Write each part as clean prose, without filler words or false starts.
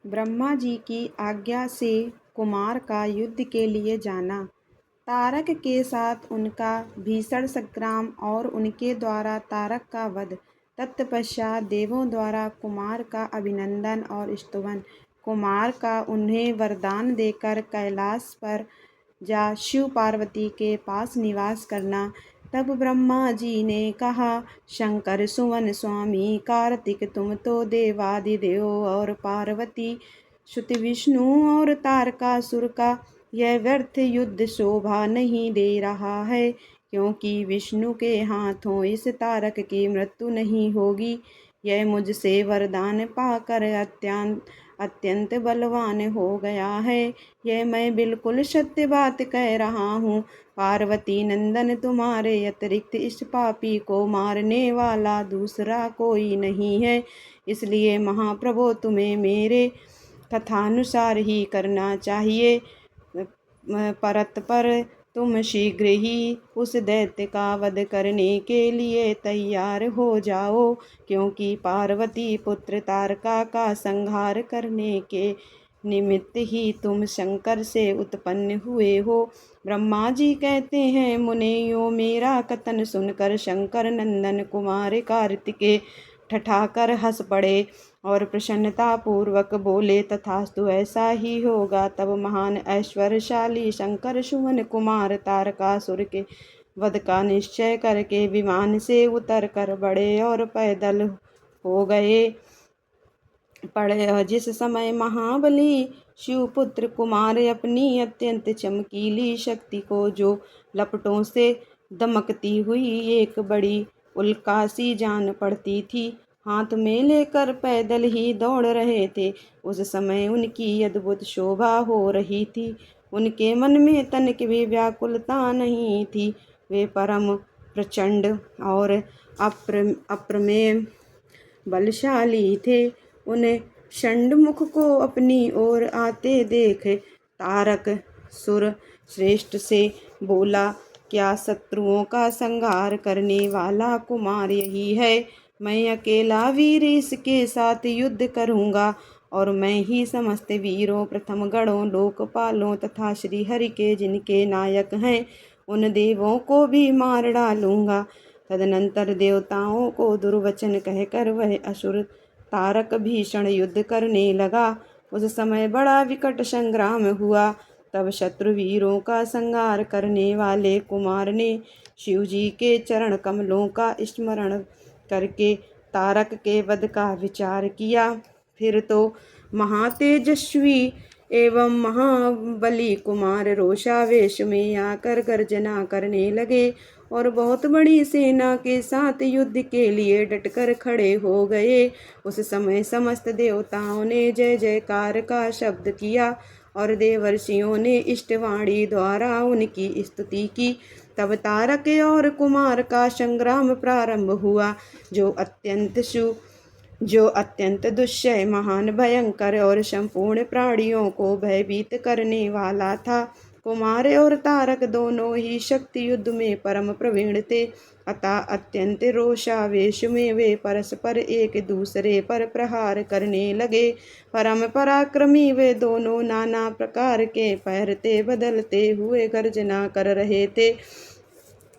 ब्रह्मा जी की आज्ञा से कुमार का युद्ध के लिए जाना। तारक के साथ उनका भीषण संग्राम और उनके द्वारा तारक का वध। तत्पश्चात देवों द्वारा कुमार का अभिनंदन और स्तुवन। कुमार का उन्हें वरदान देकर कैलाश पर जा शिव पार्वती के पास निवास करना। तब ब्रह्मा जी ने कहा, शंकर सुवन स्वामी कार्तिक तुम तो देवादिदेव और पार्वती सुत विष्णु और तारकासुर का यह व्यर्थ युद्ध शोभा नहीं दे रहा है, क्योंकि विष्णु के हाथों इस तारक की मृत्यु नहीं होगी। यह मुझसे वरदान पाकर अत्यंत बलवान हो गया है। यह मैं बिल्कुल सत्य बात कह रहा हूँ। पार्वती नंदन, तुम्हारे अतिरिक्त इस पापी को मारने वाला दूसरा कोई नहीं है, इसलिए महाप्रभु तुम्हें मेरे कथानुसार ही करना चाहिए। परतपर तुम शीघ्र ही उस दैत्य का वध करने के लिए तैयार हो जाओ, क्योंकि पार्वती पुत्र तारका का संहार करने के निमित्त ही तुम शंकर से उत्पन्न हुए हो। ब्रह्मा जी कहते हैं, मुनियों मेरा कथन सुनकर शंकर नंदन कुमार कार्तिकेय ठठाकर हंस पड़े और प्रसन्नता पूर्वक बोले, तथास्तु ऐसा ही होगा। तब महान ऐश्वर्यशाली शंकर सुवन कुमार तारकासुर के वध का निश्चय करके विमान से उतर कर बड़े और पैदल हो गए पड़े। जिस समय महाबली शिवपुत्र कुमार अपनी अत्यंत चमकीली शक्ति को जो लपटों से दमकती हुई एक बड़ी उल्कासी जान पड़ती थी, हाथ में लेकर पैदल ही दौड़ रहे थे, उस समय उनकी अद्भुत शोभा हो रही थी। उनके मन में तनिक भी व्याकुलता नहीं थी। वे परम प्रचंड और अप्रमेय बलशाली थे। उन्हें षण्मुख को अपनी ओर आते देख तारक सुर श्रेष्ठ से बोला, क्या शत्रुओं का संहार करने वाला कुमार यही है? मैं अकेला वीर इसके साथ युद्ध करूंगा और मैं ही समस्त वीरों, प्रथम गणों, लोकपालों तथा श्री हरि के जिनके नायक हैं, उन देवों को भी मार डालूंगा। तदनंतर देवताओं को दुर्वचन कहकर वह असुर तारक भीषण युद्ध करने लगा। उस समय बड़ा विकट संग्राम हुआ। तब शत्रुवीरों का संहार करने वाले कुमार ने शिव जी के चरण कमलों का स्मरण करके तारक के वध का विचार किया। फिर तो महातेजस्वी एवं महाबली कुमार रोषावेश में आकर गर्जना करने लगे और बहुत बड़ी सेना के साथ युद्ध के लिए डटकर खड़े हो गए। उस समय समस्त देवताओं ने जय जयकार का शब्द किया और देवर्षियों ने इष्टवाणी द्वारा उनकी स्तुति की। तब तारक और कुमार का संग्राम प्रारंभ हुआ, जो अत्यंत दुष्यय, महान, भयंकर और संपूर्ण प्राणियों को भयभीत करने वाला था। कुमार और तारक दोनों ही शक्ति युद्ध में परम प्रवीण थे, अतः अत्यंत रोषावेश में वे परस्पर एक दूसरे पर प्रहार करने लगे। परम पराक्रमी वे दोनों नाना प्रकार के पहरते बदलते हुए गर्जना कर रहे थे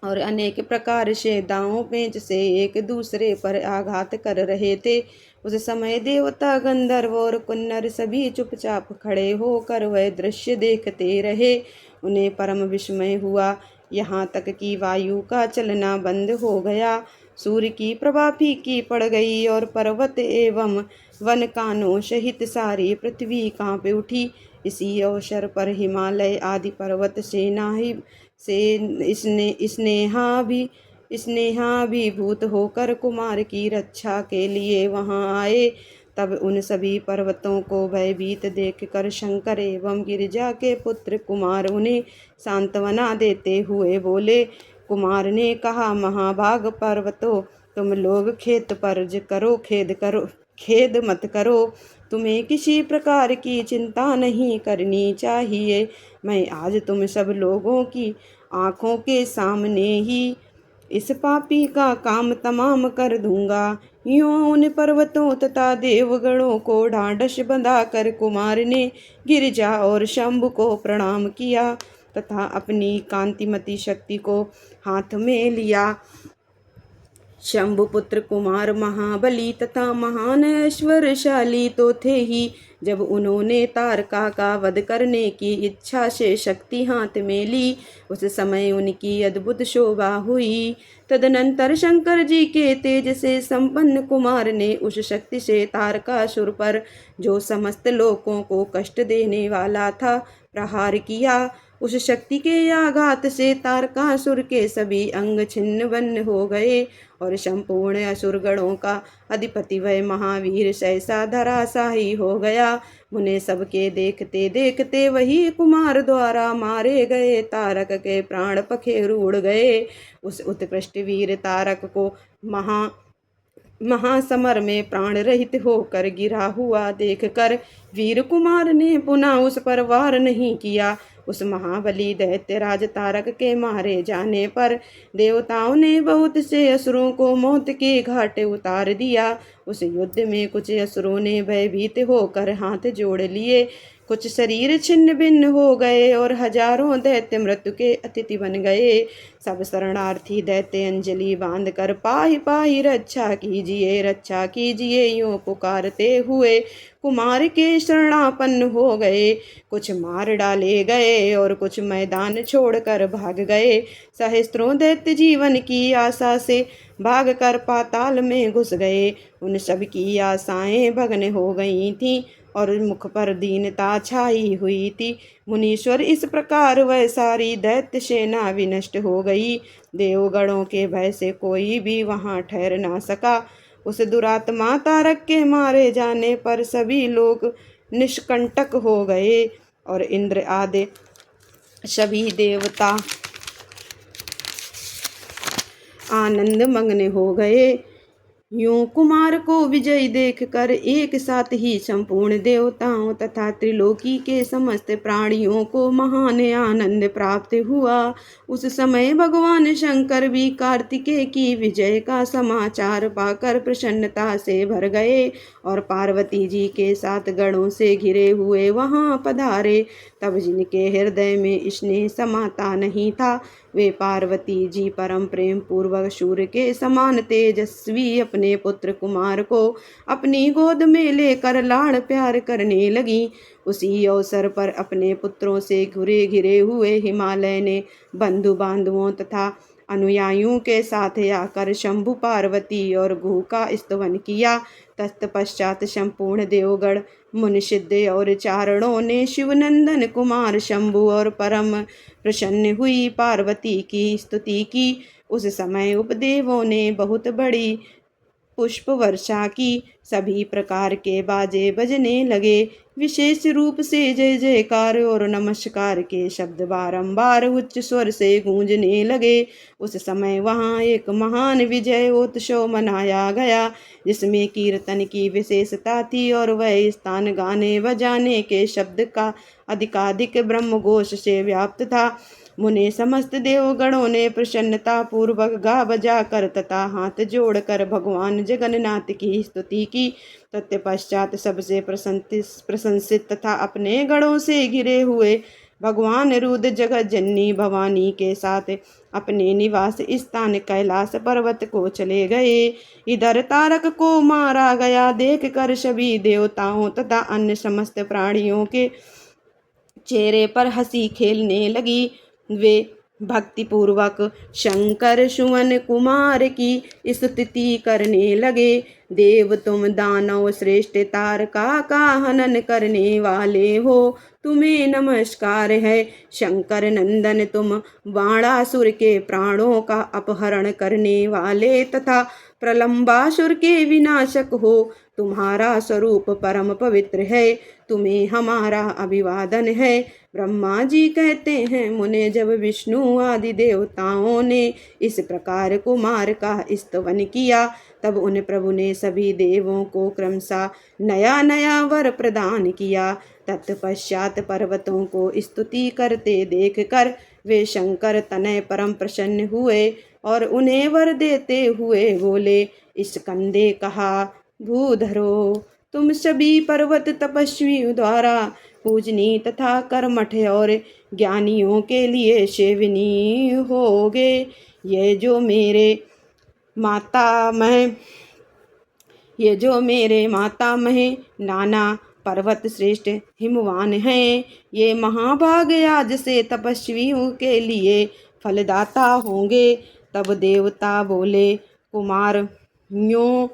और अनेक प्रकार से दांव पेंच से एक दूसरे पर आघात कर रहे थे। उस समय देवता, गंधर्व और किन्नर सभी चुपचाप खड़े होकर वह दृश्य देखते रहे। उन्हें परम विस्मय हुआ, यहाँ तक कि वायु का चलना बंद हो गया, सूर्य की प्रभा फीकी पड़ गई और पर्वत एवं वन कानों सहित सारी पृथ्वी कांप उठी। इसी अवसर पर हिमालय आदि पर्वत सेना ही से स्नेहाभिभूत होकर कुमार की रक्षा के लिए वहां आए। तब उन सभी पर्वतों को भयभीत देखकर शंकर एवं गिरिजा के पुत्र कुमार उन्हें सांत्वना देते हुए बोले। कुमार ने कहा, महाभाग पर्वतों, तुम लोग खेद मत करो। तुम्हें किसी प्रकार की चिंता नहीं करनी चाहिए। मैं आज तुम सब लोगों की आँखों के सामने ही इस पापी का काम तमाम कर दूंगा। यों उन पर्वतों तथा देवगणों को ढांढस बंधा कर कुमार ने गिरिजा और शंभु को प्रणाम किया तथा अपनी कांतिमती शक्ति को हाथ में लिया। शंभुपुत्र कुमार महाबली तथा महान ऐश्वर्यशाली तो थे ही। जब उन्होंने तारका का वध करने की इच्छा से शक्ति हाथ में ली, उस समय उनकी अद्भुत शोभा हुई। तदनंतर शंकर जी के तेज से संपन्न कुमार ने उस शक्ति से तारकासुर पर, जो समस्त लोकों को कष्ट देने वाला था, प्रहार किया। उस शक्ति के आघात से तारकासुर के सभी अंग छिन्न भिन्न हो गए और संपूर्ण असुरगणों का अधिपति वह महावीर सहसा धराशायी हो गया। उन्हें सबके देखते देखते वही कुमार द्वारा मारे गए तारक के प्राण पखेरु उड़ गए। उस उत्कृष्ट वीर तारक को महासमर में प्राण रहित होकर गिरा हुआ देखकर वीर कुमार ने पुनः उस पर वार नहीं किया। उस महाबली दैत्यराज तारक के मारे जाने पर देवताओं ने बहुत से असुरों को मौत के घाटे उतार दिया। उस युद्ध में कुछ असुरों ने भयभीत होकर हाथ जोड़ लिए, कुछ शरीर छिन्न भिन्न हो गए और हजारों दैत्य मृत्यु के अतिथि बन गए। सब शरणार्थी दैत्य अंजलि बांधकर पाहि पाहि रक्षा कीजिए यूं पुकारते हुए कुमार के शरणापन्न हो गए। कुछ मार डाले गए और कुछ मैदान छोड़कर भाग गए। सहस्त्रों दैत्य जीवन की आशा से भागकर पाताल में घुस गए। उन सब की आशाएं भग्न हो गई थीं और मुख पर दीनता छाई हुई थी। मुनीश्वर, इस प्रकार वह सारी दैत्य सेना विनष्ट हो गई। देवगणों के भय से कोई भी वहां ठहर ना सका। उस दुरात्मा तारक के मारे जाने पर सभी लोग निष्कंटक हो गए और इंद्र आदि सभी देवता आनंद मग्न हो गए। यूं कुमार को विजयी देखकर एक साथ ही संपूर्ण देवताओं तथा त्रिलोकी के समस्त प्राणियों को महान आनंद प्राप्त हुआ। उस समय भगवान शंकर भी कार्तिकेय की विजय का समाचार पाकर प्रसन्नता से भर गए और पार्वती जी के साथ गणों से घिरे हुए वहां पधारे। तब जिनके हृदय में स्नेह समाता नहीं था, वे पार्वती जी परम प्रेम पूर्वक सूर्य के समान तेजस्वी अपने पुत्र कुमार को अपनी गोद में लेकर लाड़ प्यार करने लगी। उसी अवसर पर अपने पुत्रों से घिरे हुए हिमालय ने बंधु बांधवों तथा अनुयायियों के साथ आकर शंभु, पार्वती और गुह का स्तवन किया। तत्पश्चात संपूर्ण देवगण, मुनिसिद्ध और चारणों ने शिवनंदन कुमार शंभु और परम प्रसन्न हुई पार्वती की स्तुति की। उस समय उपदेवों ने बहुत बड़ी पुष्प वर्षा की। सभी प्रकार के बाजे बजने लगे। विशेष रूप से जय जयकार और नमस्कार के शब्द बारंबार उच्च स्वर से गूंजने लगे। उस समय वहां एक महान विजयोत्सव मनाया गया, जिसमें कीर्तन की विशेषता थी और वह स्थान गाने बजाने के शब्द का अधिकाधिक ब्रह्मघोष से व्याप्त था। मुने समस्त देवगणों ने प्रसन्नता पूर्वक गा बजा कर तथा हाथ जोड़कर भगवान जगन्नाथ की स्तुति की। तत्पश्चात सबसे प्रशंसित तथा अपने गणों से घिरे हुए भगवान रुद्र जगत जननी भवानी के साथ अपने निवास स्थान कैलाश पर्वत को चले गए। इधर तारक को मारा गया देखकर सभी देवताओं तथा अन्य समस्त प्राणियों के चेहरे पर हंसी खेलने लगी। वे भक्ति पूर्वक शंकर सुवन कुमार की स्तुति करने लगे। देव तुम दानव श्रेष्ठ तारका का हनन करने वाले हो, तुम्हें नमस्कार है। शंकर नंदन तुम बाणासुर के प्राणों का अपहरण करने वाले तथा प्रलंबासुर के विनाशक हो। तुम्हारा स्वरूप परम पवित्र है, तुम्हें हमारा अभिवादन है। ब्रह्मा जी कहते हैं, मुने जब विष्णु आदि देवताओं ने इस प्रकार कुमार का स्तवन किया, तब उन प्रभु ने सभी देवों को क्रमशः नया नया वर प्रदान किया। तत्पश्चात पर्वतों को स्तुति करते देखकर वे शंकर तनय परम प्रसन्न हुए। और उन्हें वर देते हुए बोले, इस कंधे कहा, भूधरो, तुम सभी पर्वत तपस्वियों द्वारा पूजनीय तथा कर्मठ और ज्ञानियों के लिए सेवनीय होगे। ये जो मेरे मातामह ये जो मेरे मातामह नाना पर्वत श्रेष्ठ हिमवान हैं, ये महाभाग आज से तपस्वियों के लिए फलदाता होंगे। तब देवता बोले, कुमार, यूं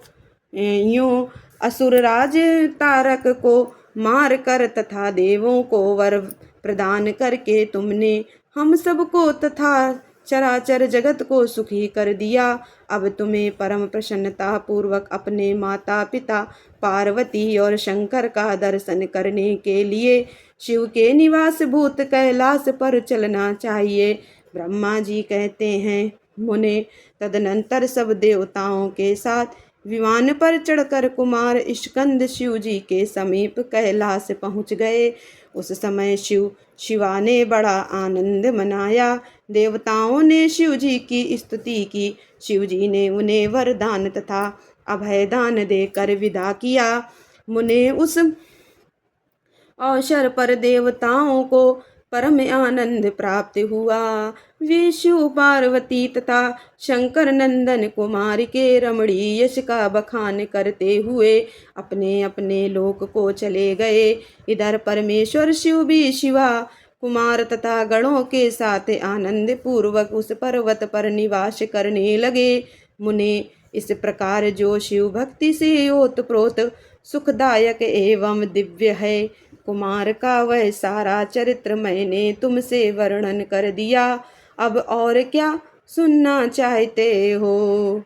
यूं असुरराज तारक को मार कर तथा देवों को वर प्रदान करके तुमने हम सबको तथा चराचर जगत को सुखी कर दिया। अब तुम्हें परम प्रसन्नता पूर्वक अपने माता पिता पार्वती और शंकर का दर्शन करने के लिए शिव के निवास भूत कैलाश पर चलना चाहिए। ब्रह्मा जी कहते हैं, मुने, तदनंतर सब देवताओं के साथ विमान पर चढ़कर कुमार स्कंद शिव जी के समीप कैलाश पहुँच गए। उस समय शिवा ने बड़ा आनंद मनाया। देवताओं ने शिव जी की स्तुति की। शिव जी ने उन्हें वरदान तथा अभयदान देकर विदा किया। मुने, उस अवसर पर देवताओं को परम आनंद प्राप्त हुआ। वे शिव पार्वती तथा शंकर नंदन कुमार के रमणीय यश का बखान करते हुए अपने अपने लोक को चले गए। इधर परमेश्वर शिव भी शिवा कुमार तथा गणों के साथ आनंद पूर्वक उस पर्वत पर निवास करने लगे। मुने, इस प्रकार जो शिव भक्ति से ओतप्रोत सुखदायक एवं दिव्य है, कुमार का वह सारा चरित्र मैंने तुमसे वर्णन कर दिया। अब और क्या सुनना चाहते हो?